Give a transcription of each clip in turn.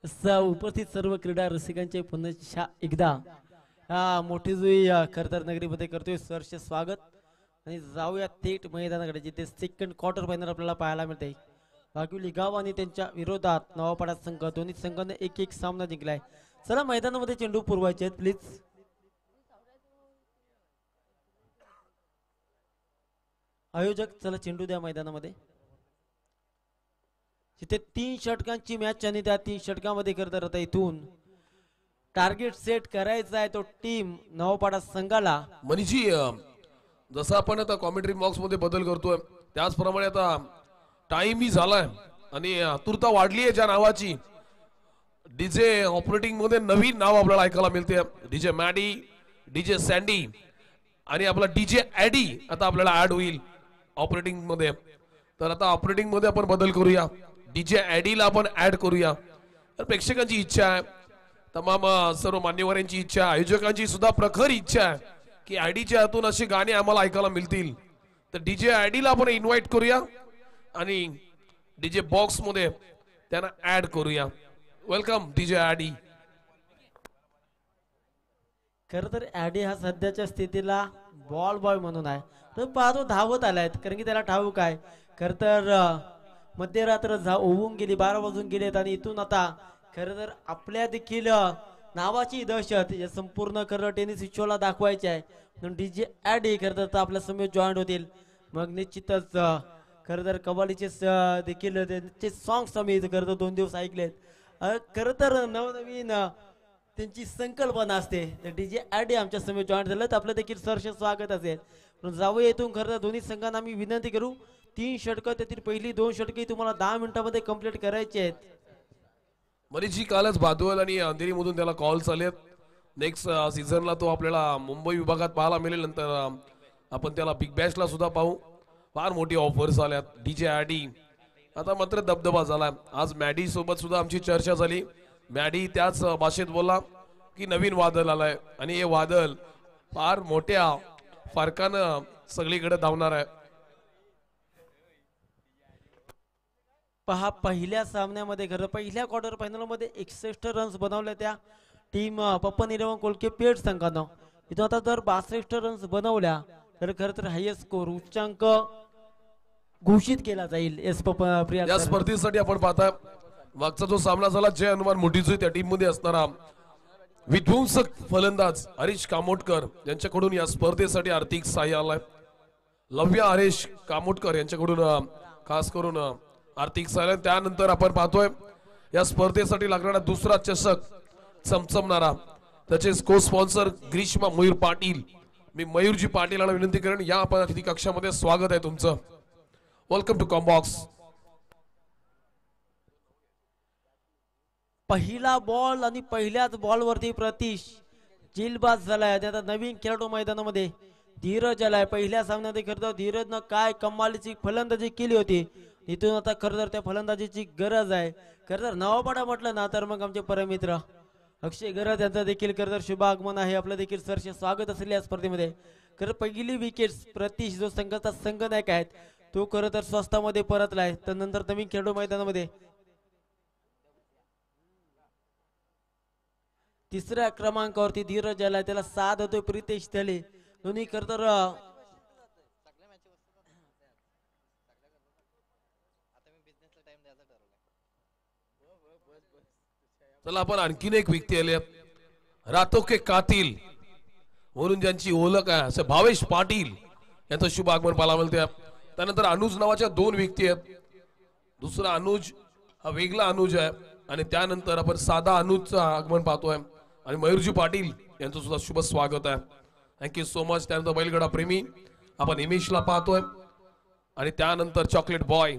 उपस्थित सर्व क्रीडा रसिकांचे पुन्हा एकदा मोठी जुई खरतर नगरीमध्ये करतोय सहर्ष स्वागत आणि जाऊया थेट मैदानाकडे जिथे सेकंड क्वार्टर फायनल आपल्याला पाहायला मिळते. वाघुली गाव आणि त्यांच्या विरोधात नवापाडा संघ दोन्ही संघाने एक एक सामना जिंकलाय. चला मैदानामध्ये चेंडू पुरवायचे आहेत प्लीज. आयोजक चला चेंडू द्या मैदानामध्ये. जिथे 3 षटकांची मॅच आणि त्या 3 षटकामध्ये करता आता इथून टार्गेट सेट करायचा आहे तो टीम नवापाडा संघाला. मनीषजी जसं आपण आता कॉमेंट्री बॉक्स मध्ये बदल करतोय त्याचप्रमाणे आता टाइम ही झालाय आणि आतुरता वाढली आहे ज्या नावाची. डीजे ऑपरेटिंग मध्ये नवीन नाव आपल्याला ऐकायला मिळते. डीजे मॅडी, डीजे सँडी आणि आपला डीजे ॲडी आता आपल्याला ऍड होईल ऑपरेटिंग मध्ये. तर आता ऑपरेटिंग मध्ये आपण बदल करूया. डीजे ॲडीला आपण ऍड करूया. तर प्रेक्षकांची इच्छा आहे, तमाम सर्व मान्यवरांची इच्छा, आयोजकांची सुद्धा प्रखर इच्छा आहे की ॲडीच्या हातून अशी गाणी आम्हाला ऐकायला मिळतील. तर डीजे ॲडीला आपण इन्व्हाइट करूया आणि डीजे बॉक्स मध्ये त्यांना ऍड करूया. Welcome DJ Addy. खर तर ॲडी हा सध्याच्या स्थितीला बॉल बॉय म्हणून आहे. तो पाहतो धावत आलाय कारण की त्याला ठाऊक आहे खर तर मध्यरात्र होऊन गेली, 12 वाजून गेलेत आणि इथून आता खरं तर आपल्या देखील नावाची दहशत या संपूर्ण खरं टेनिस विश्वाला दाखवायची आहे. म्हणून डीजे ॲडी खरं तर आपल्या समोर जॉईन होतील. मग निश्चितच खरं तर कबाडीचे देखील त्यांचे सॉंग्स आम्ही खरं तर 2 दिवस ऐकलेत. खरं तर नवनवीन त्यांची संकल्पना असते. तर डीजे ॲडी आमच्या समोर जॉईन झालं तर आपलं देखील सहर्ष स्वागत असेल. पण जाऊया येथून खरं तर दोन्ही संघांना आम्ही विनंती करू 3 षटकं त्यातील पहिली 2 षटके तुम्हाला 10 मिनिटांमध्ये कंप्लीट करायची आहेत. मनीषजी कालच भादवल आणि अंधेरी मधून त्याला कॉल आलेत. नेक्स्ट सीझनला तो आपल्याला मुंबई विभागात पाहायला मिळेल. नंतर आपण त्याला बिग बॅशला सुद्धा पाहू. फार मोठी ऑफर्स आल्यात. डीजे ॲडी आता मात्र दबदबा झाला. आज मॅडी सोबत सुद्धा आमची चर्चा झाली. मॅडी त्याच भाषेत बोलला की नवीन वादळ आलाय आणि हे वादळ फार मोठ्या फरकानं सगळीकडे धावणार आहे. पहा पहिल्या सामन्यामध्ये खरं पहिल्या क्वार्टर फायनल मध्ये 61 रन्स बनवल्या त्या टीम पप्पन 11 कोलके पेड संघानं. इथं आता जर 62 रन्स बनवल्या तर खरं तर हायेस्ट स्कोर उच्चांक घोषित केला जाईल. या स्पर्धेसाठी आपण पाहता मागचा जो सामना झाला जय हनुमान मोठीजोई त्या टीम मध्ये असणारा विध्वंसक फलंदाज हरीश कामोटकर यांच्याकडून या स्पर्धेसाठी आर्थिक सहाय्य आलाय. लव्या हरीश कामोटकर यांच्याकडून खास करून आर्थिक सहाय्य. त्यानंतर आपण पाहतोय या स्पर्धेसाठी लागणारा दुसरा चषक चमचमणारा त्याचे को स्पॉन्सर ग्रीष्मा मयूर पाटील. मी मयूरजी पाटील यांना विनंती करेन या आपण अतिथी कक्षामध्ये स्वागत आहे तुमचं. Welcome to Combox. पहिला बॉल आणि पहिल्याच बॉलवरती प्रतीश जिलबाज झालाय. आता नवीन खेळाडू मैदानामध्ये धीरज आलाय. पहिल्या सामन्यात खरं धीरजनं काय कमालीची फलंदाजी केली होती. इथून आता खरं तर त्या फलंदाजीची गरज आहे. खरं तर नवापाडा म्हटलं ना तर मग आमचे परमित्र अक्षय गरज यांचा देखील खरं तर शुभ आगमन आहे. आपलं देखील सहर्ष स्वागत असेल या स्पर्धेमध्ये. खरं पहिली विकेट प्रतीश जो संघाचा संघनायक आहेत तो खरं तर स्वस्तामध्ये परतलाय. तर नंतर नवीन खेळाडू मैदानामध्ये तिसऱ्या क्रमांकावरती धीरज आलाय. त्याला साथ होतोय प्रितेश थले. दोन्ही खरं तर चला आपण आणखीन एक व्यक्ती आले रातो के कातिल म्हणून ज्यांची ओळख आहे असे भावेश पाटील यांचं शुभ आगमन पाहायला मिळते. त्यानंतर अनुज नावाच्या 2 व्यक्ती आहेत. दुसरा अनुज हा वेगळा अनुज आहे आणि त्यानंतर आपण साधा अनुजचं आगमन पाहतोय आणि मयूरजी पाटील यांचं सुद्धा शुभ स्वागत आहे. Thank you so much. त्यानंतर बैलगडा प्रेमी आपण हिमेशला पाहतोय आणि त्यानंतर चॉकलेट बॉय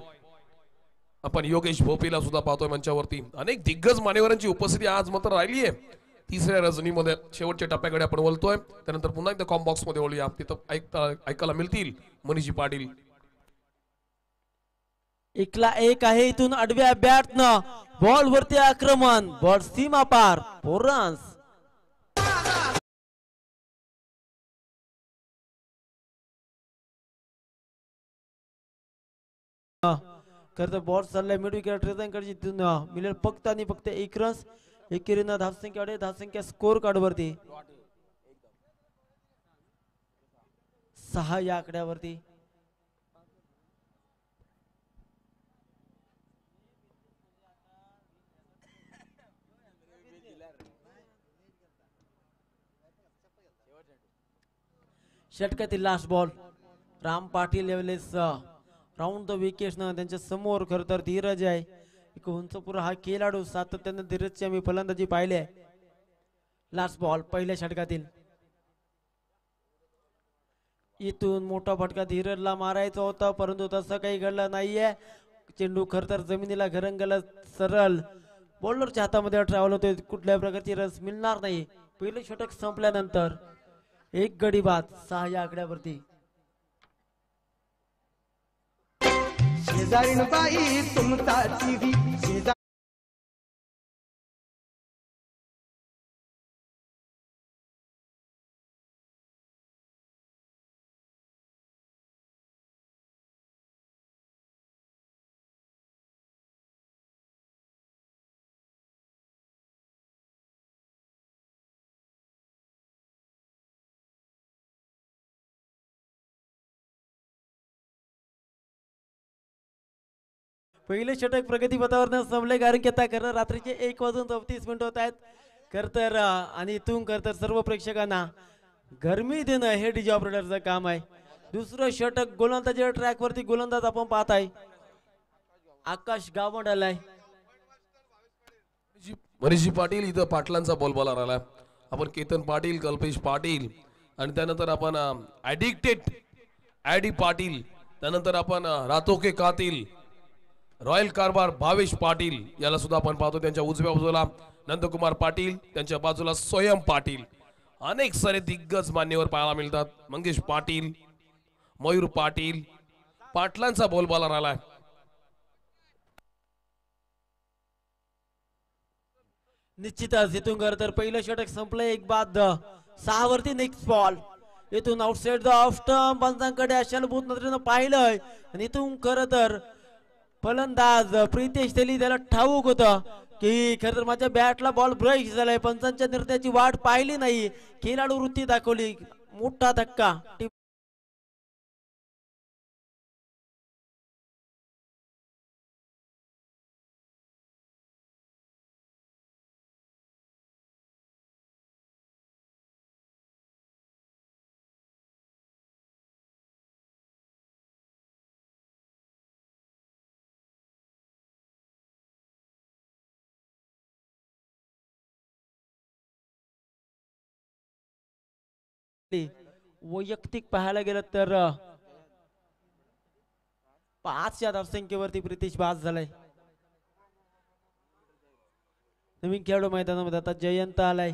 आपण योगेश भोपेला सुद्धा पाहतोय मंचावरती. अनेक दिग्गज मान्यवरांची उपस्थिती आज मात्र राहिली आहे. तिसऱ्या रजनीमध्ये शेवटच्या टप्प्याकडे आपण वळतोय. त्यानंतर पुन्हा एकदा कॉम्बॉक्स मध्ये वळूया. तिथं ऐकायला मिळतील मनीषजी पाटील. 1-1 आहे. इथून आडव्या बॅटनं बॉल वरती आक्रमण. बॉल सीमा पार 4 रन्स. खरं तर बॉल चाललाय मिड विकेट रेझनकडे जिथून मिळेल फक्त आणि फक्त 1 रन्स. एकेरीनं धावसंख्या वाढेल, धावसंख्या स्कोर कार्ड वरती 6 या आकड्यावरती. षटकातील लास्ट बॉल राम पाटील यावेळेस राऊंड द विकेट्स न त्यांच्या समोर खरं तर धीरज आहे. एक उंचपुरा हा खेळाडू सातत्यानं धीरजची आम्ही फलंदाजी पाहिली आहे. लास्ट बॉल पहिल्या षटकातील. इथून मोठा फटका धीरजला मारायचा होता परंतु तसं काही घडलं नाहीये. चेंडू खरं तर जमिनीला घरंगला सरळ बॉलरच्या हातामध्ये ट्रॅव्हल होतोय. कुठल्या प्रकारची रस मिळणार नाही. पहिलं षटक संपल्यानंतर 1 गडी बाद 6 या आकड्यावरती. शेजारीन बाई तुमचा टीव्ही शेजार पहिले षटक प्रगती पथावर संपले कारण की आता खरं रात्रीचे 1:34 होत आहेत. खर तर आणि इथून खर तर सर्व प्रेक्षकांना गरमी देणं हे डीजे ऑपरेटरचं काम आहे. दुसरं षटक गोलंदाजी ट्रॅक वरती गोलंदाज आपण पाहत आहे आकाश गावंड आलाय. मनीषजी पाटील इथं पाटलांचा बॉल बॉलर आलाय. आपण केतन पाटील, कल्पेश पाटील आणि त्यानंतर आपण ऍडिक्टेड ऍडी पाटील, त्यानंतर आपण रातोके कातील रॉयल कारभार भावेश पाटील याला सुद्धा आपण पाहतो. त्यांच्या उजव्या बाजूला नंदकुमार पाटील, त्यांच्या बाजूला स्वयं पाटील. अनेक सारे दिग्गज मान्यवर पाहायला मिळतात. मंगेश पाटील, मयूर पाटील, पाटलांचा बॉल बॉलर आलाय. निश्चितच इथून खरं तर पहिलं षटक संपलं 1 बाद 6 वरती. नेक्स्ट बॉल इथून आउटसाइड द ऑफ स्टंप पंचांकडे अशा भूत नजरेनं पाहिलंय आणि इथून खरं तर फलंदाज प्रितेश तेली त्याला ठाऊक होतं की खरं तर माझ्या बॅटला बॉल ब्रेक झालाय. पंचांच्या निर्णयाची वाट पाहिली नाही. खेळाडू वृत्ती दाखवली. मोठा धक्का. वैयक्तिक पाहायला गेलं तर 5 या धावसंख्येवरती प्रितेश बाद झालाय. नवीन खेळाडू मैदानामध्ये आता जयंत आलाय.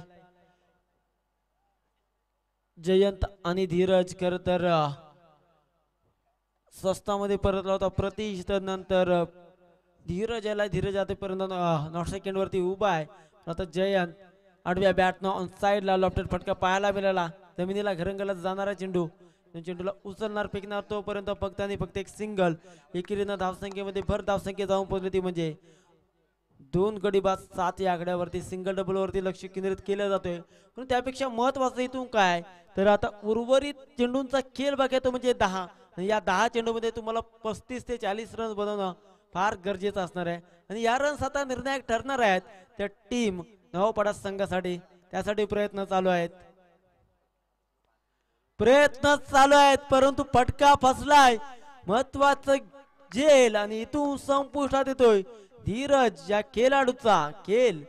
जयंत आणि धीरज खर तर स्वस्तामध्ये परतला होता. प्रतीश नंतर धीरज याला धीरज आतापर्यंत नॉट सेकंड वरती उभा आहे. आता जयंत आडव्या बॅटनं ऑन साइडला लॉफ्टेड फटका पाहायला मिळाला. जमिनीला घरंगला जाणारा चेंडू चेंडूला उचलणार फेकणार तोपर्यंत फक्त आणि फक्त एक सिंगल. एकेरीनं धावसंख्येमध्ये भर धावसंख्या जाऊन पोहोचली ती म्हणजे 2 गडी बाद 7 या आकड्यावरती. सिंगल डबल वरती लक्ष केंद्रित केलं जातोय. पण त्यापेक्षा महत्वाचं इथून काय तर आता उर्वरित चेंडूंचा खेळ बघायचा म्हणजे 10 आणि या 10 चेंडूमध्ये तुम्हाला 35 ते 40 रन बनवणं फार गरजेचं असणार आहे. आणि या रन्स आता निर्णायक ठरणार आहेत त्या टीम नवपाडा संघासाठी. त्यासाठी प्रयत्न चालू आहेत. परंतु फटका फसलाय. महत्वाचं जेल आणि इथून संपुष्टात येतोय धीरज या खेळाडूचा खेळ.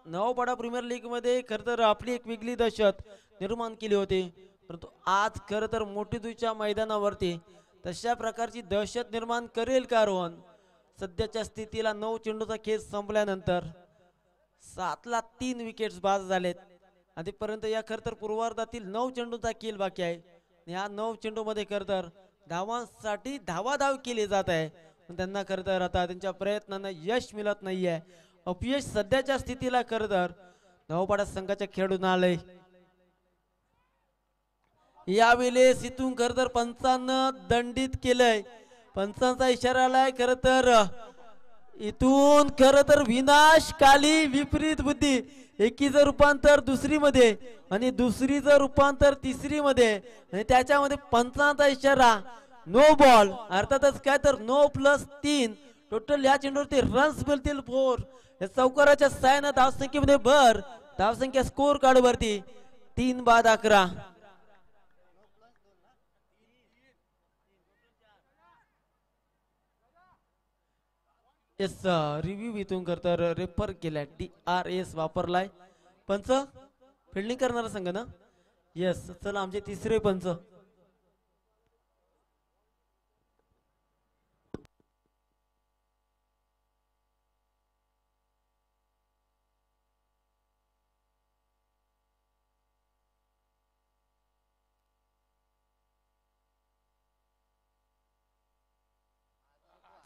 नवपाडा प्रीमियर लीग मध्ये खर तर आपली एक वेगळी दहशत निर्माण केली होती. परंतु आज खर तर मोठीदुईच्या मैदानावरती तशा प्रकारची दहशत निर्माण करेल का रोहन सध्याच्या स्थितीला 9 चेंडूचा खेळ संपल्यानंतर 7ला 3 विकेट्स बाद झालेत. आधीपर्यंत या खर तर पूर्वार्धातील 9 चेंडूचा खेळ बाकी आहे. या 9 चेंडू मध्ये खर तर धावांसाठी धावाधाव केली जात आहे, पण त्यांना खर तर आता त्यांच्या प्रयत्नांना यश मिळत नाहीये. अपयश सध्याच्या स्थितीला खर तर धावपाडा संघाच्या खेळून आलंय. यावेळेस इथून खर तर पंचांना दंडित केलंय. पंचांचा इशारा आलाय खर तर इथून खर तर विनाशकाली विपरीत बुद्धी, एकीचं रूपांतर दुसरी मध्ये आणि दुसरीचं रूपांतर तिसरी मध्ये आणि त्याच्यामध्ये पंचांचा इशारा नो बॉल, अर्थातच काय तर 9+3 टोटल या चेंडूवरती रन्स मिळतील 4. या चौकाराच्या साहाय्याने धावसंख्येमध्ये भर, धावसंख्या स्कोर कार्ड वरती 3 बाद 11. रिव्ह्यू इथून तर रेफर केलाय, DRS वापरलाय. पंच फिल्डिंग करणारा संघ ना. येस, चला आमचे तिसरे पंच.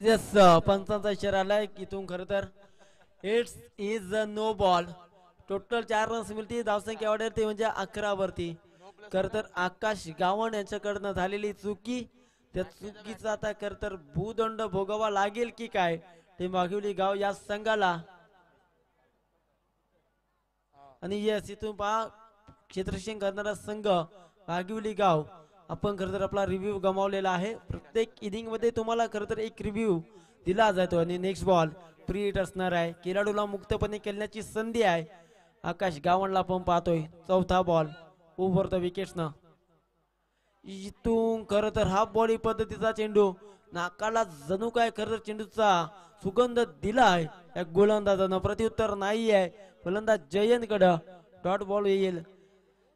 येस, पंचांचा इशारा आलाय इथून खर तर it's is a no ball. Total 4 runs मिळतील, धावसंख्या वाढेल ते म्हणजे 11 वरती. खर तर आकाश गावण यांच्याकडनं झालेली चुकी, त्या चुकीचा आता खर तर भूदंड भोगावा लागेल की काय ते वाघिवली गाव या संघाला. आणि येस, इथून पहा क्षेत्ररक्षण करणारा संघ वाघिवली गाव. आपण खर तर आपला रिव्ह्यू गमावलेला आहे. प्रत्येक इनिंग मध्ये तुम्हाला खर तर एक रिव्ह्यू दिला जातो आणि नेक्स्ट बॉल फ्री हिट असणार आहे. खेळाडूला मुक्तपणे खेळण्याची संधी आहे. आकाश गावणला आपण पाहतोय, चौथा बॉल ओव्हर द विकेट्स ना. इथून खर तर हाफ बॉडी पद्धतीचा चेंडू, नाकाला जणू काय खर तर चेंडूचा सुगंध दिलाय या गोलंदाजानं. प्रत्युत्तर नाही आहे. गोलंदाज जयंत कडे डॉट बॉल येईल.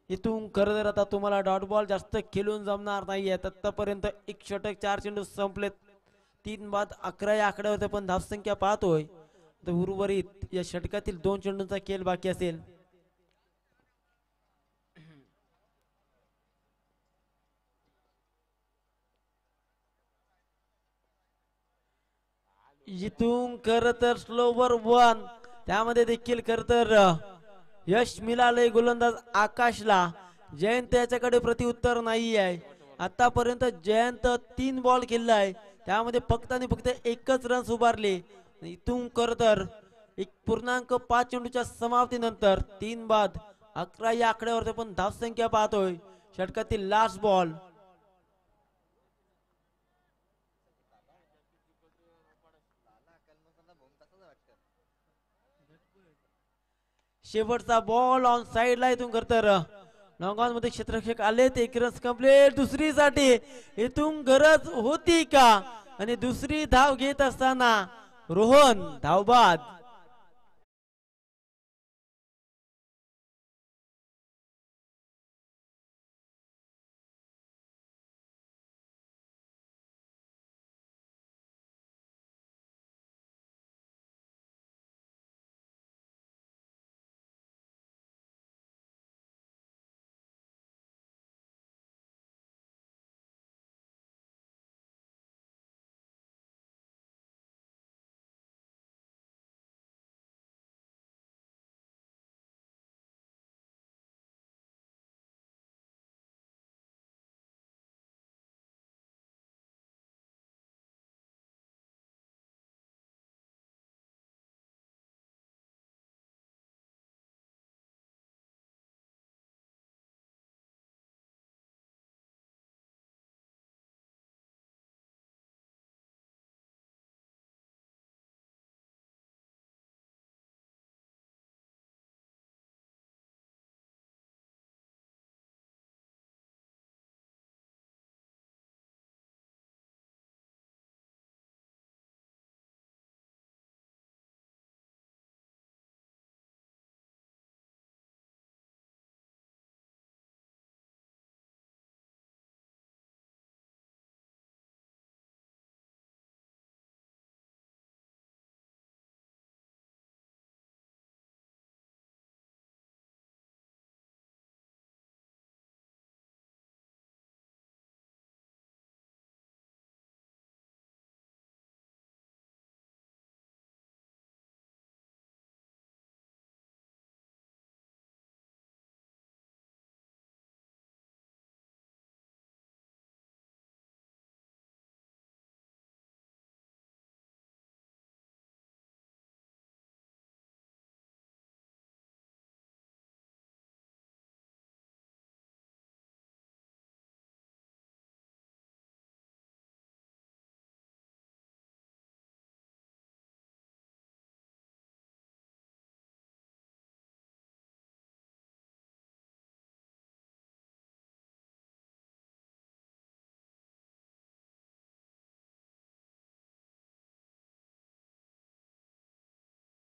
इथून खरं तर आता तुम्हाला डॉट बॉल जास्त खेळून जमणार नाहीये. आतापर्यंत एक षटक 4 चेंडू संपलेत, 3 बाद 11 या आकड्यावर पण धावसंख्या पाहतोय. तर उर्वरित या षटकातील 2 चेंडूंचा खेळ बाकी असेल. इथून खर तर स्लोवर 1, त्यामध्ये देखील खर तर यश मिळालंय गोलंदाज आकाशला. जयंत याच्याकडे प्रत्युत्तर नाही आहे. आतापर्यंत जयंत 3 बॉल खेळलाय, त्यामध्ये फक्त आणि फक्त एकच रन्स उभारले. इथून खर तर 1.5 चेंडूच्या समाप्तीनंतर 3 बाद 11 या आकड्यावर पण धावसंख्या पाहतोय. षटकातील लास्ट बॉल. शेवटचा बॉल ऑन साइड ला. इथून खर तर लॉंग ऑन मध्ये क्षेत्ररक्षक आले, एक रन्स कंप्लीट. दुसरीसाठी इथून गरज होती का, आणि दुसरी धाव घेत असताना रोहन धावबाद.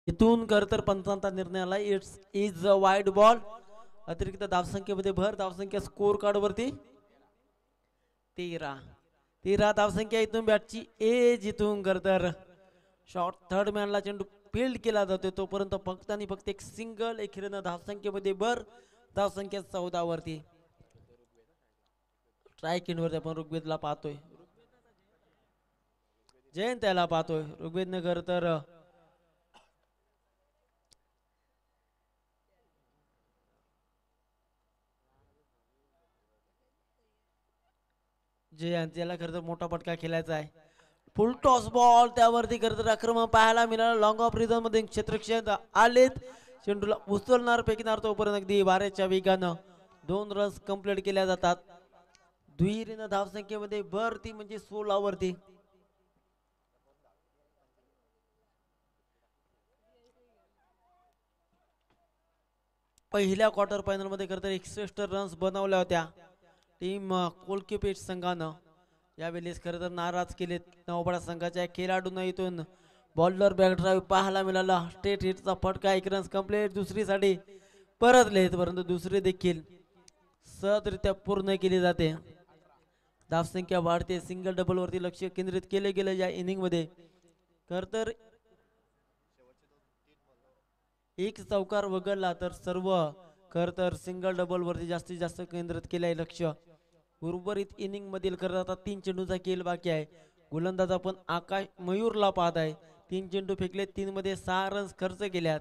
इथून कर तर पंचांचा निर्णय आला. It's is a wide ball. अतिरिक्त धावसंख्येमध्ये भर. धावसंख्या स्कोर कार्ड वरती 13 धावसंख्या. इथून बॅटची एज. इथून कर तर शॉर्ट थर्ड मॅनला चेंडू फील्ड केला जातो तोपर्यंत फक्त आणि फक्त एक सिंगल. एखेरीनं धावसंख्येमध्ये भर. धावसंख्या 14 वरती. स्ट्राईक वरती आपण ऋग्वेदला पाहतोय. जयंत त्याला पाहतोय. ऋग्वेद नगर तर जयंत याला खरं तर मोठा फटका खेळायचा आहे. फुल टॉस बॉल त्यावरती खरं तर आक्रमण पाहायला मिळालं. लॉंग ऑफ रिझन मध्ये क्षेत्ररक्षक आलेत. चेंडूला उचलणार फेकणार तोपर्यंत अगदी 12च्या वेगानं 2 रन्स कंप्लीट केल्या जातात. दुहेरीनं धावसंख्येमध्ये भर ती म्हणजे 16 वरती. पहिल्या क्वार्टर फायनल मध्ये खरं तर 61 रन्स बनवल्या होत्या टीम कोलकेपेट संघानं. यावेळेस खरं तर नाराज केलेत नवपाडा संघाच्या खेळाडूंना. इथून बॉलर बॅक ड्राईव्ह पाहायला मिळाला. स्ट्रेट हिटचा फटका. 1 रन्स कंप्लीट. दुसरीसाठी परतलेत परंतु दुसरी देखील सहजरित्या पूर्ण केली जाते. धावसंख्या वाढते. सिंगल डबल वरती लक्ष केंद्रित केले गेले या इनिंग मध्ये. खरं तर एक चौकार वगळला तर सर्व खर तर सिंगल डबल वरती जास्तीत जास्त केंद्रित केले आहे लक्ष. उर्वरित इनिंग मधील खरं आता 3 चेंडूचा खेळ बाकी आहे. गोलंदाज आपण आकाश मयूरला पाहत आहे. 3 चेंडू फेकले. 3 मध्ये 6 रन्स खर्च केल्यात.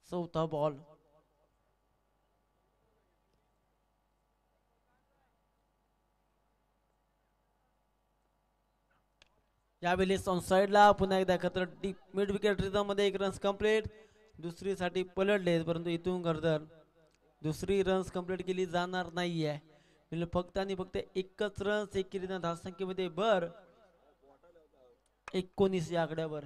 चौथा बॉल. यावेळेस ऑन साइडला पुन्हा एकदा खतर डीप मिड विकेट रिझम मध्ये 1 रन्स कंप्लीट. दुसरीसाठी पलटले परंतु इथून खरं दुसरी रन्स कंप्लीट केली जाणार नाहीये. म्हणजे फक्त आणि फक्त एकच रन्स. एकेरीनं धावसंख्येमध्ये भर 19 या आकड्यावर.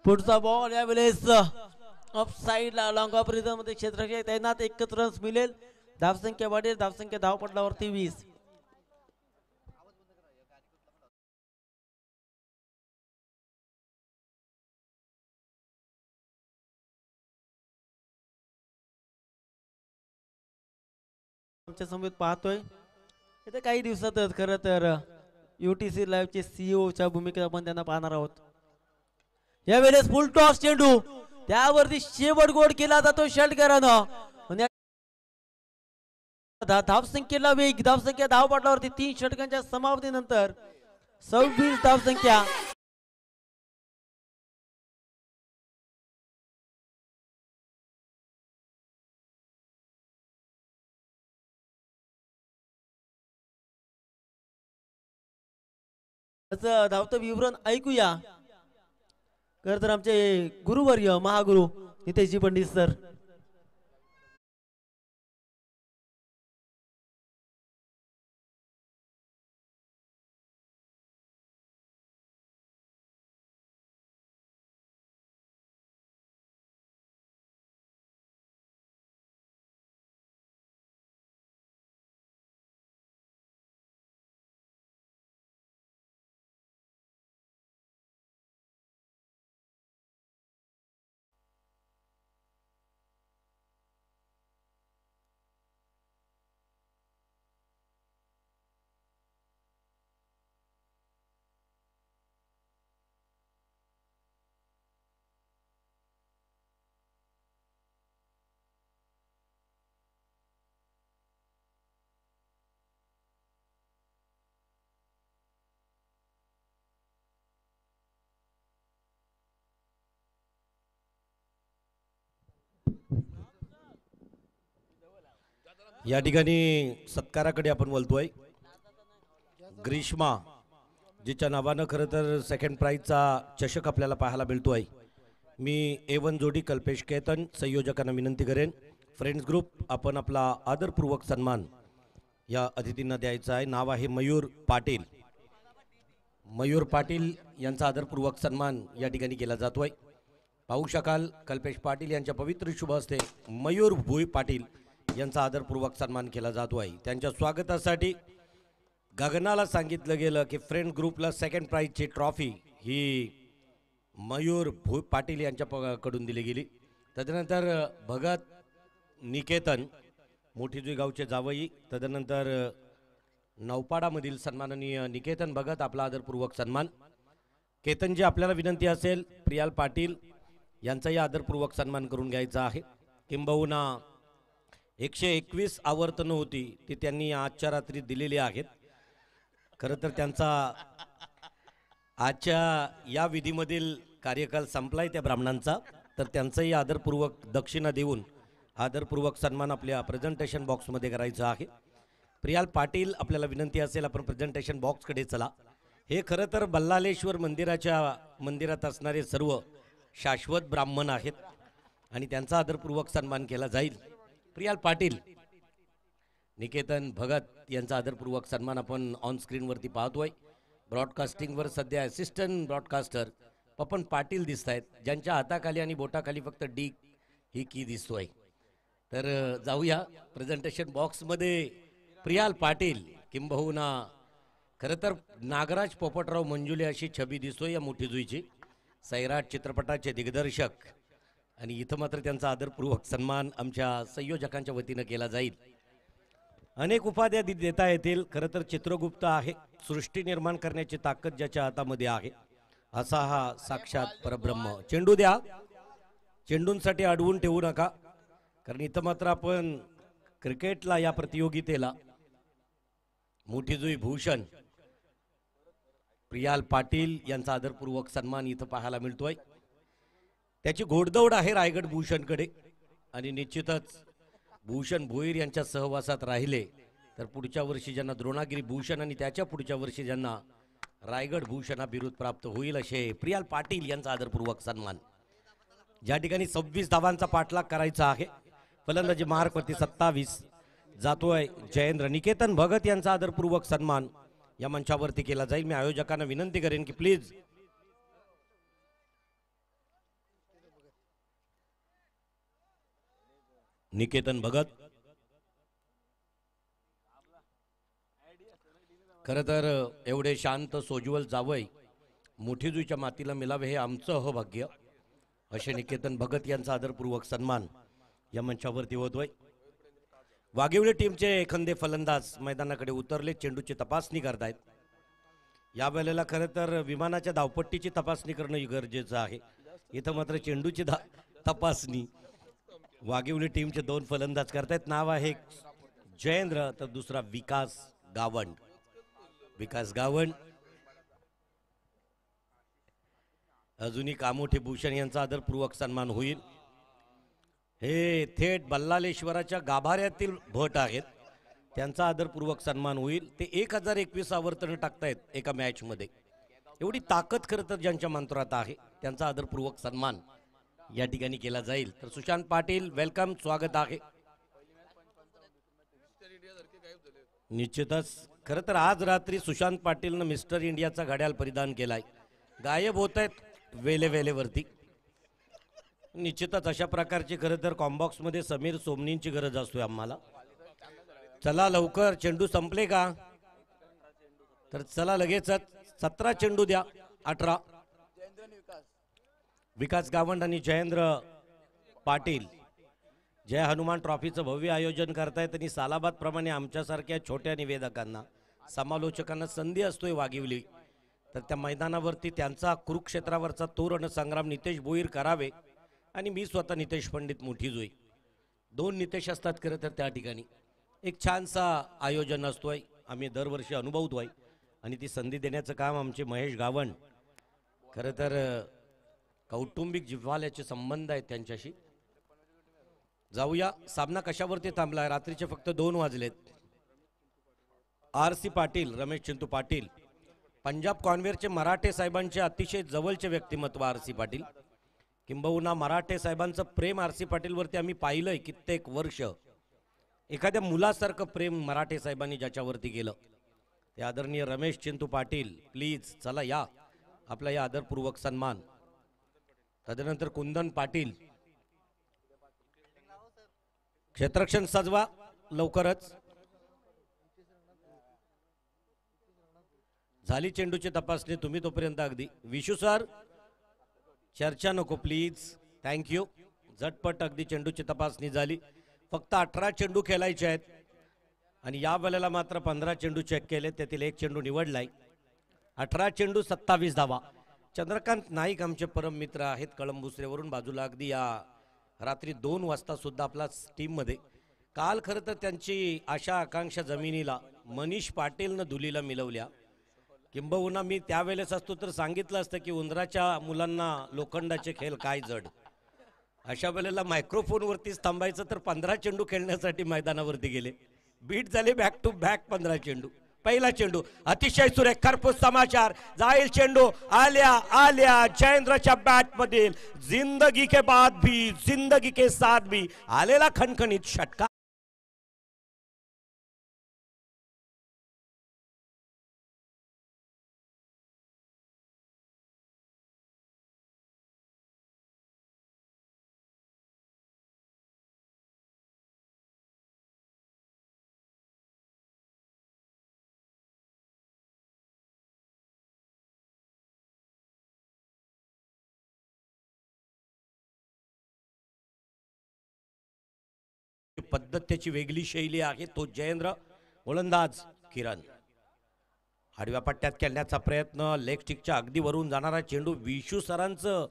पुढचा बॉल यावेळेस ऑफ साइडला लॉंग ऑफ रिझन मध्ये क्षेत्ररक्षक तैनात. एकच रन्स मिळेल. धावसंख्या वाढेल. धावसंख्या धावपटलावरती 20. आमच्या समोर पाहतोय इथे काही दिवसातच खरं तर UTC लाईव्ह चे CEO च्या भूमिकेत आपण त्यांना पाहणार आहोत. यावेळेस फुल टॉस चेंडू त्यावरती शेवट गोड केला जातो षटकरानं. धावसंख्येला वेग. धावसंख्या धावपटलावरती 3 षटकांच्या समाप्तीनंतर 26 धावसंख्या. धावतं विवरण ऐकूया. खर तर आमचे गुरुवर्य महागुरु नितेशजी पंडित सर. या ठिकाणी सत्काराकडे आपण बोलतोय. ग्रीष्मा जिच्या नावानं खरं तर सेकंड प्राइजचा चषक आपल्याला पाहायला मिळतोय. मी A1 जोडी कल्पेश केतन संयोजकांना विनंती करेन फ्रेंड्स ग्रुप आपण आपला आदरपूर्वक सन्मान या अतिथींना द्यायचं आहे. नाव आहे मयूर पाटील. मयूर पाटील यांचा आदरपूर्वक सन्मान या ठिकाणी केला जातोय. पाहू शकाल कल्पेश पाटील यांच्या पवित्र शुभ हस्ते मयूर भुई पाटील यांचा आदरपूर्वक सन्मान केला जातो आहे. त्यांच्या स्वागतासाठी गगनाला सांगितलं गेलं की फ्रेंड ग्रुपला सेकंड प्राइजची ट्रॉफी ही मयूर भुई पाटील यांच्या कडून दिली गेली. तदनंतर भगत निकेतन मोठीजुई गावचे जावई, तदनंतर नौपाडामधील सन्माननीय निकेतन भगत आपला आदरपूर्वक सन्मान. केतनजी आपल्याला विनंती असेल प्रियाल पाटील यांचाही आदरपूर्वक सन्मान करून घ्यायचा आहे. किंबहुना 121 आवर्तनं होती ती त्यांनी आजच्या रात्री दिलेली आहेत. खरं तर त्यांचा आजच्या या विधीमधील कार्यकाल संपलाय त्या ब्राह्मणांचा, तर त्यांचाही आदरपूर्वक दक्षिणा देऊन आदरपूर्वक सन्मान आपल्या प्रेझेंटेशन बॉक्समध्ये करायचा आहे. प्रियाल पाटील आपल्याला विनंती असेल आपण प्रेझेंटेशन बॉक्सकडे चला. हे खरं तर बल्लालेश्वर मंदिरात असणारे सर्व शाश्वत ब्राह्मण आहेत आणि त्यांचा आदरपूर्वक सन्मान केला जाईल. प्रियाल पाटील, निकेतन भगत यांचा आदरपूर्वक सन्मान आपण ऑन स्क्रीनवरती पाहतोय. ब्रॉडकास्टिंगवर सध्या असिस्टंट ब्रॉडकास्टर पपन पाटील दिसत आहेत, ज्यांच्या हाताखाली आणि बोटाखाली फक्त डी ही की दिसतोय. तर जाऊया प्रेझेंटेशन बॉक्समध्ये. प्रियाल पाटील किंबहुना खरं तर नागराज पोपटराव मंजुले अशी छबी दिसतोय या मोठीजुईची. सैराट चित्रपटाचे दिग्दर्शक, आणि इथं मात्र त्यांचा आदरपूर्वक सन्मान आमच्या संयोजकांच्या वतीनं केला जाईल. अनेक उपाध्या देता येतील. खरं तर चित्रगुप्त आहे. सृष्टी निर्माण करण्याची ताकद ज्याच्या हातामध्ये आहे असा हा साक्षात परब्रह्म. चेंडू द्या. चेंडूंसाठी अडवून ठेवू नका, कारण इथं मात्र आपण क्रिकेटला या प्रतियोगितेला मोठीजुई भूषण प्रियाल पाटील यांचा आदरपूर्वक सन्मान इथं पाहायला मिळतोय. त्याची घोडदौड आहे रायगड भूषणकडे, आणि निश्चितच भूषण भोईर यांच्या सहवासात राहिले तर पुढच्या वर्षी ज्यांना द्रोणागिरी भूषण आणि त्याच्या पुढच्या वर्षी ज्यांना रायगड भूषण हा बिरुद प्राप्त होईल असे प्रियाल पाटील यांचा आदरपूर्वक सन्मान. ज्या ठिकाणी 26 धावांचा पाठलाग करायचा आहे. फलंदाजी मार्कवरती 27 जातोय जयेंद्र. निकेतन भगत यांचा आदरपूर्वक सन्मान या मंचावरती केला जाईल. मी आयोजकांना विनंती करेन की प्लीज निकेतन भगत. खरं तर एवढे शांत सोज्वल जावई मोठीजुईच्या मातीला मिळावे हे आमचं अहोभाग्य असे निकेतन भगत यांचा आदरपूर्वक सन्मान या मंचावरती होतोय. वाघिवली टीमचे एखादे फलंदाज मैदानाकडे उतरले, चेंडूची तपासणी करतायत. या वेळेला खरं तर विमानाच्या धावपट्टीची तपासणी करणं गरजेचं आहे. इथं मात्र चेंडूची तपासणी वाघिवली टीमचे 2 फलंदाज करतायत. नाव आहे जयेंद्र तर दुसरा विकास गावंड. विकास गावंड अजूनही कामोठे भूषण यांचा आदरपूर्वक सन्मान होईल. हे थेट बल्लालेश्वराच्या गाभाऱ्यातील भट आहेत, त्यांचा आदरपूर्वक सन्मान होईल. ते 1021 आवर्तन टाकतायत एका मॅचमध्ये. एवढी ताकद खरं तर ज्यांच्या मंत्रात आहे त्यांचा आदरपूर्वक सन्मान या ठिकाणी केला जाईल. तर सुशांत पाटील वेलकम, स्वागत आहे. निश्चितच खरं तर आज रात्री सुशांत पाटीलनं मिस्टर इंडियाचा घड्याळ परिधान केलाय. गायब होत आहेत वेलेवरती. निश्चितच अशा प्रकारची खरं तर कॉम्बॉक्समध्ये समीर सोमनींची गरज असतोय आम्हाला. चला लवकर, चेंडू संपले का? तर चला लगेचच 17 चेंडू द्या. 18 विकास गावंड आणि जयेंद्र पाटील जय हनुमान ट्रॉफीचं भव्य आयोजन करतायत. आणि सालाबाद प्रमाणे आमच्यासारख्या छोट्या निवेदकांना समालोचकांना संधी असतोय वाघिवली, तर त्या मैदानावरती त्यांचा कुरुक्षेत्रावरचा तोरण संग्राम नितेश भोईर करावे. आणि मी स्वतः नितेश पंडित मोठीजुई, 2 नितेश असतात खरं तर त्या ठिकाणी. एक छानसा आयोजन असतोय, आम्ही दरवर्षी अनुभवतोय आणि ती संधी देण्याचं काम आमचे महेश गावंड. खरं तर कौटुंबिक जिव्हाळ्याचे संबंध आहेत त्यांच्याशी. जाऊया, सामना कशावरती थांबलाय? रात्रीचे फक्त 2 वाजलेत. RC पाटील, रमेश चिंतू पाटील, पंजाब कॉन्व्हेरचे मराठे साहेबांचे अतिशय जवळचे व्यक्तिमत्व RC पाटील. किंबहुना मराठे साहेबांचं प्रेम RC पाटीलवरती आम्ही पाहिलंय कित्येक वर्ष. एखाद्या मुलासारखं प्रेम मराठे साहेबांनी ज्याच्यावरती केलं ते आदरणीय रमेश चिंतू पाटील, प्लीज चला या, आपला या आदरपूर्वक सन्मान. तदनंतर कुंदन पाटील, क्षेत्ररक्षण सजवा लवकरच. झाली चेंडूची तपासणी, तुम्ही तोपर्यंत अगदी. विशू सर, चर्चा नको प्लीज, थँक्यू. झटपट अगदी चेंडूची तपासणी झाली. फक्त 18 चेंडू खेळायचे आहेत आणि या वेळेला मात्र 15 चेंडू चेक केले, त्यातील एक चेंडू निवडलाय. 18 चेंडू 27 धावा. चंद्रकांत नाईक आमचे परम मित्र आहेत कळंबुसरेवरून, बाजूला अगदी या रात्री 2 वाजता सुद्धा आपला टीममध्ये. काल खरं तर त्यांची आशा आकांक्षा जमिनीला मनीष पाटीलनं धुलीला मिळवल्या. किंबहुना मी त्यावेळेस असतो तर सांगितलं असतं की उंदराच्या मुलांना लोखंडाचे खेळ काय जड. अशा वेळेला मायक्रोफोनवरतीच थांबायचं, तर 15 चेंडू खेळण्यासाठी मैदानावरती गेले. बीट झाले बॅक टू बॅक 15 चेंडू. पहिला चेंडू अतिशय सुरेख, खरपूस समाचार. जाईल चेंडू, आल्या आल्या जयेंद्रच्या बॅट मधील जिंदगी के बाद भी जिंदगी के साथ भी आलेला खणखणीत षटकार. पद्धत त्याची वेगळी शैली आहे. तो जयेंद्र, गोलंदाज किरण. आडव्या पट्ट्यात खेळण्याचा प्रयत्न, लेग स्टिकच्या अगदी वरून जाणारा चेंडू. विशू सरांचं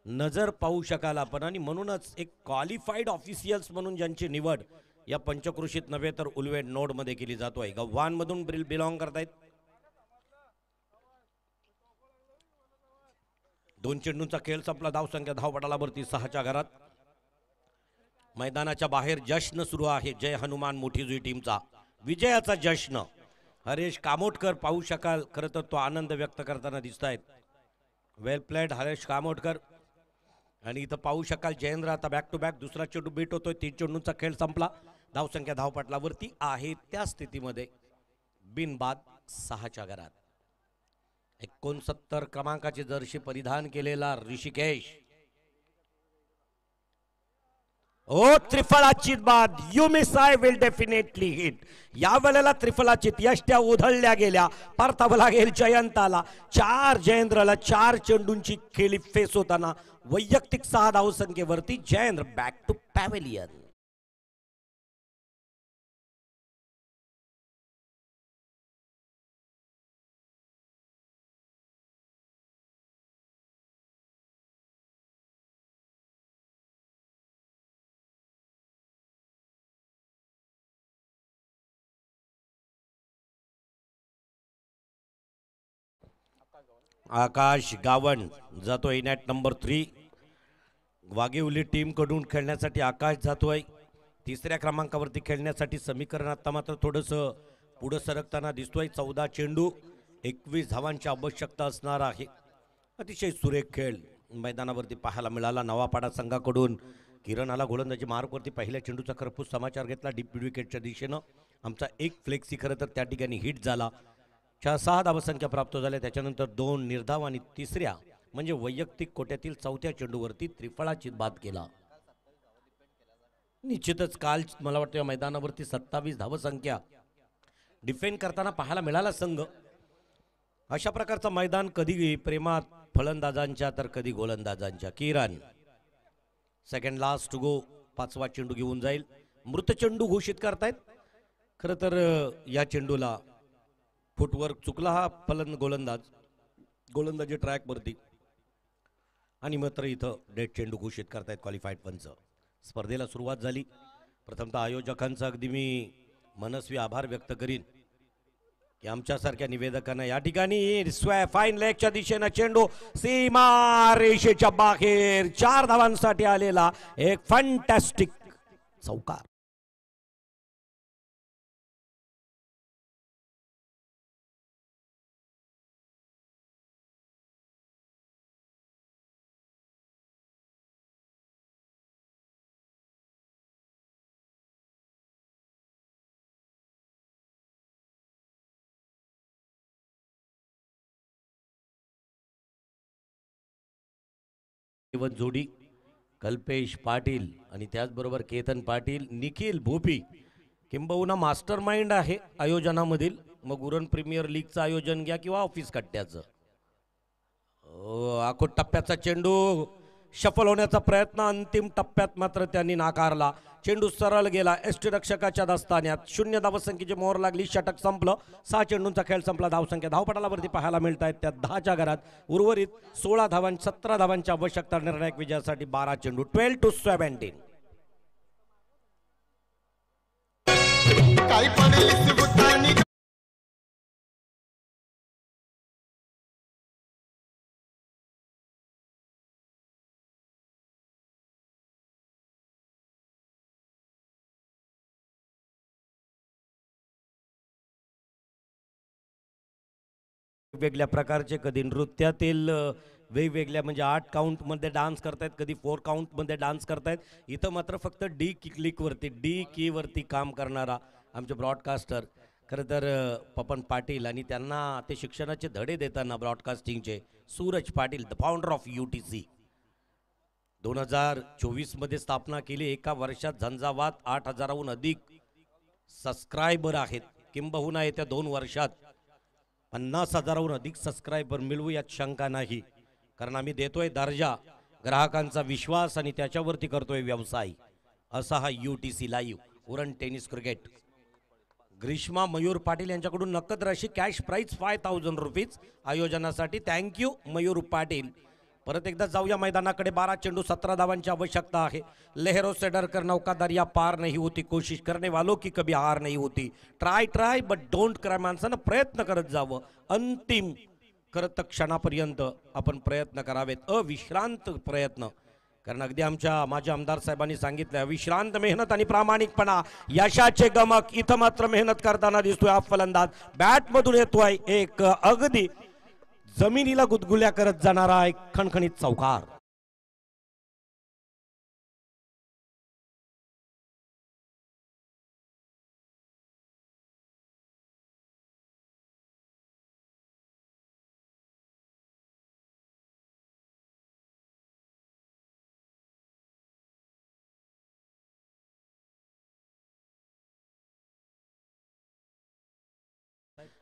नजर पाहू शकाल आपण, आणि म्हणूनच एक क्वालिफाईड ऑफिशियल्स म्हणून ज्यांची निवड या पंचकृषीत नव्हे तर उलवेड नोड मध्ये केली जातोय. गव्हाणमधून बिलॉंग करतायत. 2 चेंडूंचा खेळ संपला. धावसंख्या धावपटाला वरती 6च्या घरात. मैदानाच्या बाहेर जश्न सुरू आहे जय हनुमान मोठीजुई टीमचा, विजयाचा जश्न. हरेश कामोटकर पाहू शकाल, खरं तर तो आनंद व्यक्त करताना दिसत आहेत. वेल प्लेड हरेश कामोटकर. आणि इथं पाहू शकाल जयेंद्र आता बॅक टू बॅक दुसरा चेंडू बीट होतोय. 3 चेंडूंचा खेळ संपला. धावसंख्या धावपटलावरती आहे त्या स्थितीमध्ये बिनबाद 6च्या घरात. 69 क्रमांकाची जर्सी परिधान केलेला ऋषिकेश. ओ त्रिफळाची बाद, you miss I will definitely hit. या वेळेला त्रिफळाची यष्ट्या उधळल्या गेल्या. परतावं लागेल जयंताला. 4 जयेंद्रला 4 चेंडूंची खेळी फेस होताना वैयक्तिक 6 धावसंख्येवरती जयेंद्र बॅक टू पॅव्हेलियन. आकाश गावण जातोय नॅट नंबर 3. वाघेउली टीम कडून खेळण्यासाठी आकाश जातोय. 3ऱ्या क्रमांकावरती खेळण्यासाठी समीकरण आता मात्र थोडंसं पुढे सरकताना दिसतोय. 14 चेंडू 21 धावांची आवश्यकता असणार आहे. अतिशय सुरेख खेळ मैदानावरती पाहायला मिळाला. नवापाडा संघाकडून किरण आला गोलंदाजी मार्कवरती. पहिल्या चेंडूचा खरपूस समाचार घेतला डीप मिड विकेटच्या दिशेनं. आमचा एक फ्लेक्सी खरं तर त्या ठिकाणी हिट झाला. 6 धावसंख्या प्राप्त झाल्या. त्याच्यानंतर 2 निर्धाव आणि 3ऱ्या म्हणजे वैयक्तिक कोट्यातील 4थ्या चेंडूवरती त्रिफळाची बाद केला. निश्चितच काल मला वाटतं मैदानावरती 27 धावसंख्या डिफेंड करताना पाहायला मिळाला संघ. अशा प्रकारचं मैदान कधी प्रेमात फलंदाजांच्या तर कधी गोलंदाजांच्या. किरण सेकंड लास्ट टू गो. 5वा चेंडू घेऊन जाईल. मृत चेंडू घोषित करतायत. खरं तर या चेंडूला फुटवर्क चुकला हा गोलंदाजी ट्रॅकवरती, आणि मात्र इथं डेड चेंडू घोषित करतायत क्वालिफाईड पंच. स्पर्धेला सुरुवात झाली. प्रथमतः आयोजकांचा अगदी मी मनस्वी आभार व्यक्त करीन की आमच्यासारख्या निवेदकांना या ठिकाणी फाईन लेगच्या दिशेनं चेंडू सीमा रेषेच्या बाहेर 4 धावांसाठी आलेला एक फॅन्टॅस्टिक चौकार. व जोडी कल्पेश पाटील आणि त्याचबरोबर केतन पाटील, निखिल भोपी किंबहुना मास्टर माइंड आहे आयोजनामधील. मग उरण प्रीमियर लीगचं आयोजन घ्या किंवा ऑफिस कट्ट्याचं. आखोट टप्प्याचा चेंडू शफल होण्याचा प्रयत्न, अंतिम टप्प्यात मात्र त्यांनी नाकारला. चेंडू सरळ गेला यष्टीरक्षकाच्या दस्तान्यात. 0 धावसंख्येची मोहर लागली. षटक संपलं. 6 चेंडूंचा खेळ संपला. धावसंख्या धावपटालावरती पाहायला मिळत आहेत त्या 10च्या घरात. उर्वरित 17 धावांची आवश्यकता निर्णायक विजयासाठी. 12 चेंडू 12-17. काय पडेल भूतानी वेगवेगळ्या प्रकारचे, कधी नृत्यातील वेगवेगळ्या म्हणजे 8 काउंटमध्ये डान्स करतायत, कधी 4 काउंटमध्ये डान्स करतायत. इथं मात्र फक्त डी क्लिकवरती, डी कीवरती काम करणारा आमचे ब्रॉडकास्टर खरं तर पपन पाटील, आणि त्यांना ते शिक्षणाचे धडे देताना ब्रॉडकास्टिंगचे Suraj Patil, the founder of UTC. 2024मध्ये स्थापना केली. एका वर्षात झंझावात 8,000हून अधिक सबस्क्रायबर आहेत. किंबहुना येत्या 2 वर्षात 50,000हून अधिक सबस्क्रायबर मिळवू यात शंका नाही. कारण आम्ही देतोय दर्जा, ग्राहकांचा विश्वास आणि त्याच्यावरती करतोय व्यवसाय. असा हा UTC live Uran tennis cricket. Grishma Mayur Patil यांच्याकडून नकद राशी कॅश प्राईज 5,000 रुपीज आयोजनासाठी. थँक्यू मयूर पाटील. परत एकदा जाऊया मैदानाकडे. 12 चेंडू 17 धावांची आवश्यकता आहे. लेहरो से डर कर नौकादरिया पार नहीं होती, कोशिश करने वालों की कभी हार नहीं होती. Try but don't cry. माणसानं प्रयत्न करत जावं. अंतिम करत क्षणापर्यंत आपण प्रयत्न करावेत, अविश्रांत प्रयत्न. कारण अगदी आमच्या माझ्या आमदार साहेबांनी सांगितलं, विश्रांत मेहनत आणि प्रामाणिकपणा यशाचे गमक. इथं मात्र मेहनत करताना दिसतोय हा फलंदाज. बॅटमधून येतोय एक अगदी जमिनीला गुदगुल्या करत जाणारा एक खणखणीत चौकार.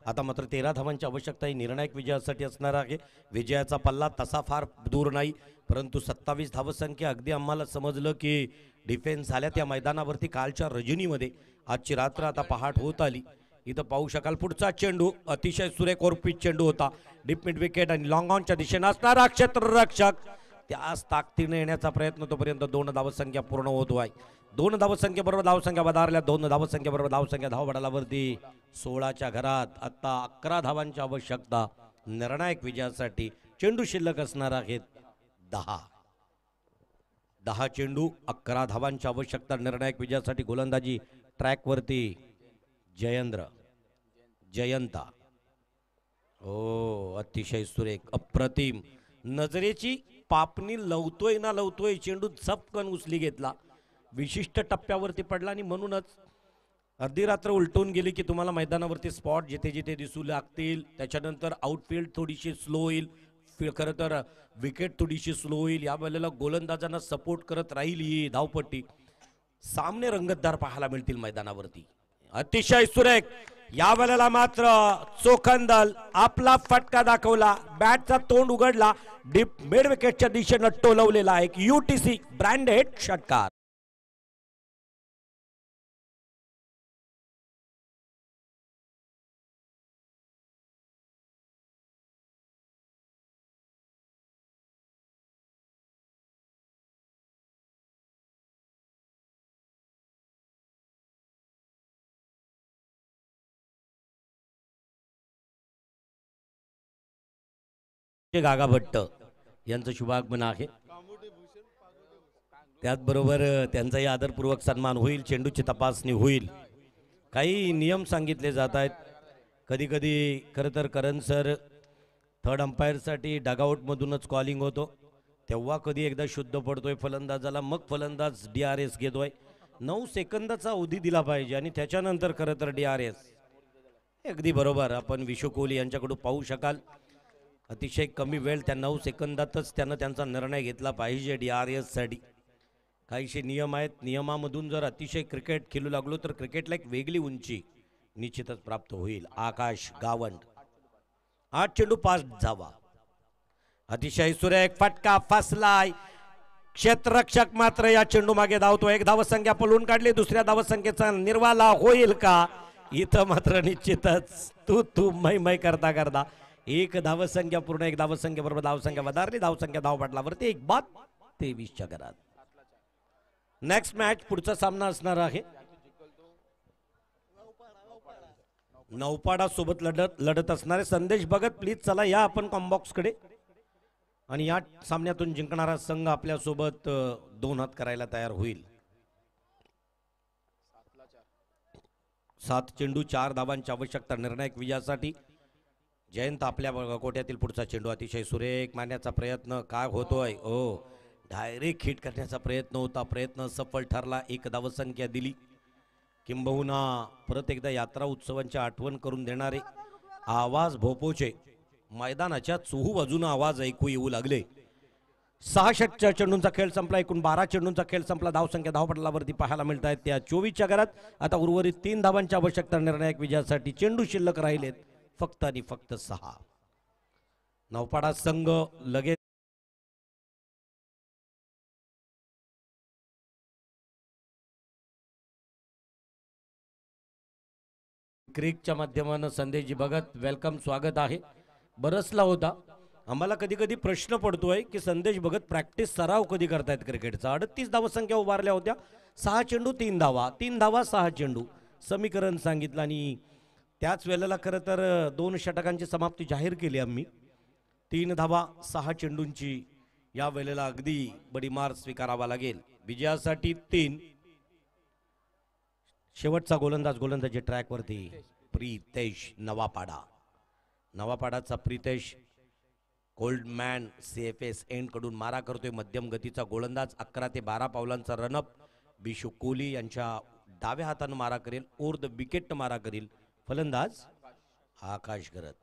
आता मात्र 13 धावांची आवश्यकता ही निर्णायक विजयासाठी असणार आहे. विजयाचा पल्ला तसा फार दूर नाही, परंतु 27 धावसंख्या. अगदी आम्हाला समजलं की डिफेन्स झाल्या त्या मैदानावरती कालच्या रजनीमध्ये. आजची रात्र आता पहाट होत आली. इथं पाहू शकाल पुढचा चेंडू अतिशय सुरेख ओरपीच चेंडू होता. डीप मिड विकेट आणि लॉंग ऑनच्या दिशेने असणारा क्षेत्ररक्षक त्याच ताकदीने येण्याचा प्रयत्न. तोपर्यंत 2 धावसंख्या पूर्ण होतो आहे. 2 धावसंख्येबरोबर धावसंख्या वधारल्या. 2 धावसंख्येबरोबर धावसंख्या धावपटालावरती 16च्या घरात. आता 11 धावांची आवश्यकता निर्णायक विजयासाठी. चेंडू शिल्लक असणार आहेत 10 चेंडू 11 धावांची आवश्यकता निर्णायक विजयासाठी. गोलंदाजी ट्रॅकवरती जयंता. ओ अतिशय सुरेख, अप्रतिम. नजरेची पापणी लवतोय चेंडू झपकन उचली घेतला. विशिष्ट टप्प्यावरती पडला आणि म्हणूनच अर्धी रात्र उलटून गेली की तुम्हाला मैदानावरती स्पॉट जिथे जिथे दिसू लागतील. त्याच्यानंतर आउटफील्ड थोडीशी स्लो होईल. खरं तर विकेट थोडीशी स्लो होईल. या वेळेला गोलंदाजांना सपोर्ट करत राहील ही धावपट्टी. सामने रंगतदार पाहायला मिळतील मैदानावरती. अतिशय सुरेख. या वेळेला मात्र चोखंदल आपला फटका दाखवला. बॅटचा तोंड उघडला. डीप मिड विकेटच्या दिशेनं टोलवलेला एक UTC ब्रँडेड षटकार. गागा भट्ट यांचं शुभागमन आहे. त्याचबरोबर त्यांचाही आदरपूर्वक सन्मान होईल. चेंडूची तपासणी होईल. काही नियम सांगितले जात आहेत. कधी कधी खरं तर करण सर थर्ड अंपायरसाठी डगआउटमधूनच कॉलिंग होतो, तेव्हा कधी एकदा शुद्ध पडतोय फलंदाजाला, मग फलंदाज DRS घेतोय. 9 सेकंदाचा अवधी दिला पाहिजे आणि त्याच्यानंतर खरं तर DRS. अगदी बरोबर आपण विशू कोहली यांच्याकडून पाहू शकाल. अतिशय कमी वेळ त्या 9 सेकंदातच त्यानं त्यांचा निर्णय घेतला पाहिजे DRS साठी. काहीशे नियम आहेत, नियमामधून जर अतिशय क्रिकेट खेळू लागलो तर क्रिकेटला एक वेगळी उंची निश्चितच प्राप्त होईल. आकाश गावंड 8 चेंडू 5 धावा. अतिशय सुरेख फटका फसलाय. क्षेत्ररक्षक मात्र या चेंडू मागे धावतो. एक धावसंख्या पळून काढली. दुसऱ्या धावसंख्येचा निर्वाला होईल का? इथं मात्र निश्चितच तू मै करता करता एक धावसंख्या पूर्ण. एक धावसंख्या बरोबर धावसंख्या वधारली. धावसंख्या धावपटलावरती 1-23 घरात. नेक्स्ट मॅच पुढचा सामना असणार आहे नौपाडा सोबत लढत असणारे संदेश भगत. प्लीज चला या आपण कॉम्बॉक्स कडे. आणि या सामन्यातून जिंकणारा संघ आपल्या सोबत 2 हात करायला तयार होईल. 7 चेंडू 4 धावांची आवश्यकता निर्णायक विजयासाठी. जयंत आपल्या कोट्यातील पुढचा चेंडू अतिशय सुरेख मारण्याचा प्रयत्न. काय होतोय? डायरेक्ट हिट करण्याचा प्रयत्न होता. प्रयत्न सफल ठरला. 1 धावसंख्या दिली. किंबहुना परत एकदा यात्रा उत्सवांची आठवण करून देणारे आवाज भोपोचे मैदानाच्या चोहू बाजूने आवाज ऐकू येऊ लागले. 6 षटच्या चेंडूंचा खेळ संपला. एकूण 12 चेंडूंचा खेळ संपला. धावसंख्या धावपटलावरती पाहायला मिळत आहेत त्या 24च्या घरात. आता उर्वरित 3 धावांची आवश्यकता निर्णायक विजयासाठी. चेंडू शिल्लक राहिलेत फक्त आणि फक्त 6. नौपाडा संघ लगेच क्रिकच्या माध्यमानं संदेशजी भगत वेलकम स्वागत आहे. बरसला होता आम्हाला कधी कधी प्रश्न पडतोय की संदेश भगत प्रॅक्टिस सराव कधी करतायत क्रिकेटचा. 38 धावसंख्या उभारल्या होत्या. 6 चेंडू 3 धावा. 3 धावा 6 चेंडू समीकरण सांगितलं. आणि त्याच वेळेला खरं तर 2 षटकांची समाप्ती जाहीर केली आम्ही. 3 धावा 6 चेंडूंची या वेळेला अगदी बडी मार स्वीकारावा लागेल. विजयासाठी 3. शेवटचा गोलंदाजी ट्रॅकवरती प्रितेश नवापाडा. नवापाडाचा प्रितेश गोल्डमॅन CFS एंड कडून मारा करतोय. मध्यम गतीचा गोलंदाज. 11 ते 12 पावलांचा रनअप. बिशू कोहली यांच्या डाव्या हातानं मारा करेल. ओर द विकेट मारा करेल फलंदाज आकाश गरत.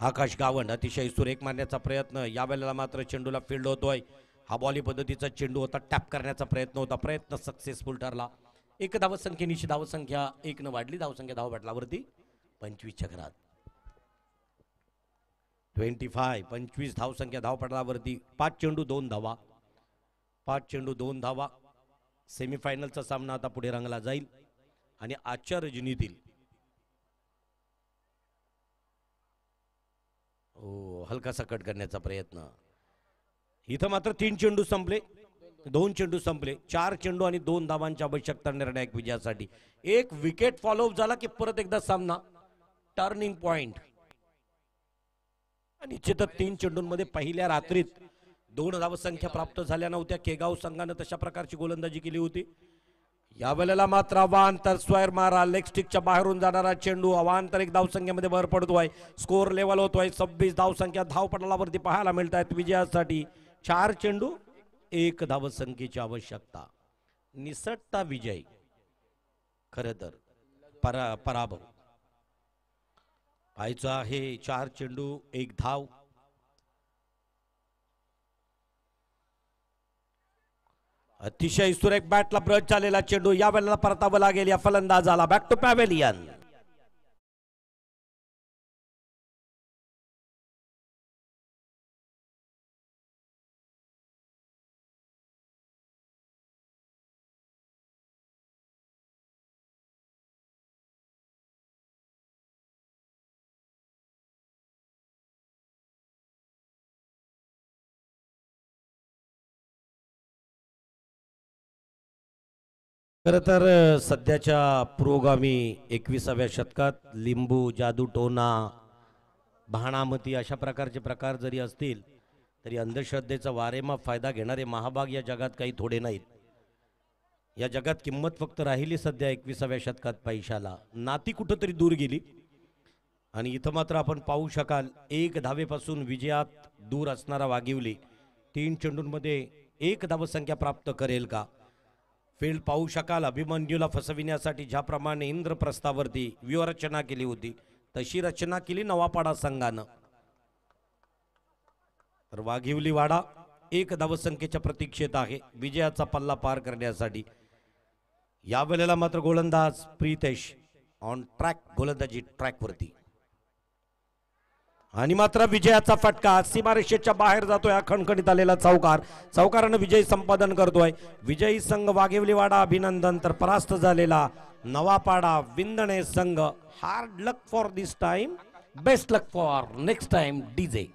आकाश गावंड अतिशय सुरेख मारण्याचा प्रयत्न. या वेळेला मात्र चेंडूला फील्ड होतोय. हा बॉली पद्धतीचा चेंडू होता. टॅप करण्याचा प्रयत्न होता. प्रयत्न सक्सेसफुल ठरला. 1 धावसंख्येनिशी धावसंख्या 1 न वाढली. धावसंख्या धावपटलावरती 25च्या घरात. 25 धावसंख्या धावपटलावरती. 5 चेंडू 2 धावा. 5 चेंडू 2 धावा. सेमीफायनलचा सामना आता पुढे रंगला जाईल. आणि आजच्या रजनीतील हलकासा कट करण्याचा प्रयत्न. इथं मात्र 3 चेंडू संपले. 2 चेंडू संपले. 4 चेंडू आणि 2 धावांची आवश्यकता निर्णायक विजयासाठी. 1 विकेट फॉलोअप झाला की परत एकदा सामना टर्निंग पॉइंट. निश्चितच 3 चेंडूंमध्ये पहिल्या रात्रीत 2 धावसंख्या प्राप्त झाल्या नव्हत्या. केगाव संघानं तशा प्रकारची गोलंदाजी केली होती. या वेळेला मात्र अवांतर स्क्वेअर मारा. लेग स्टिकच्या बाहेरून जाणारा चेंडू अवांतर 1 धावसंख्येमध्ये भर पडतोय. स्कोर लेवल होतोय. 26 धावसंख्या धावपटलावरती पाहायला मिळत आहेत विजयासाठी. 4 चेंडू 1 धावसंख्येची आवश्यकता. निसटता विजय खरं तर पराभव पाहायचं आहे. 4 चेंडू 1 धाव. अतिशय सुरेख बॅटला ब्रश झालेला चेंडू. या वेळेला परतावं लागेल या फलंदाजाला. Back to pavilion. खरं तर सध्याच्या पुरोगामी 21व्या शतकात लिंबू, जादूटोना, भाणामती अशा प्रकारचे प्रकार जरी असतील तरी अंधश्रद्धेचा वारेमाप फायदा घेणारे महाभाग या जगात काही थोडे नाहीत. या जगात किंमत फक्त राहिली सध्या 21व्या शतकात पैशाला. नाती कुठंतरी दूर गेली. आणि इथं मात्र आपण पाहू शकाल 1 धावेपासून विजयात दूर असणारा वाघिवली 3 चेंडूंमध्ये 1 धावसंख्या प्राप्त करेल का? फील्ड पाहू शकाल. अभिमन्यूला फसविण्यासाठी ज्याप्रमाणे इंद्रप्रस्थावरती व्यूहरचना केली होती तशी रचना केली नवापाडा संघानं. तर वाघिवली वाडा 1 धावसंख्येच्या प्रतीक्षेत आहे विजयाचा पल्ला पार करण्यासाठी. यावेळेला मात्र गोलंदाज प्रितेश ऑन ट्रॅक, गोलंदाजी ट्रॅकवरती. आणि मात्र विजयाचा फटका सीमारेषेच्या बाहेर जातोय. हा खणखणीत आलेला चौकार, चौकारानं विजय संपादन करतोय. विजयी संघ वाघिवलीवाडा अभिनंदन. तर परास्त झालेला नवापाडा विंदणे संघ hard luck for this time, best luck for next time DJ.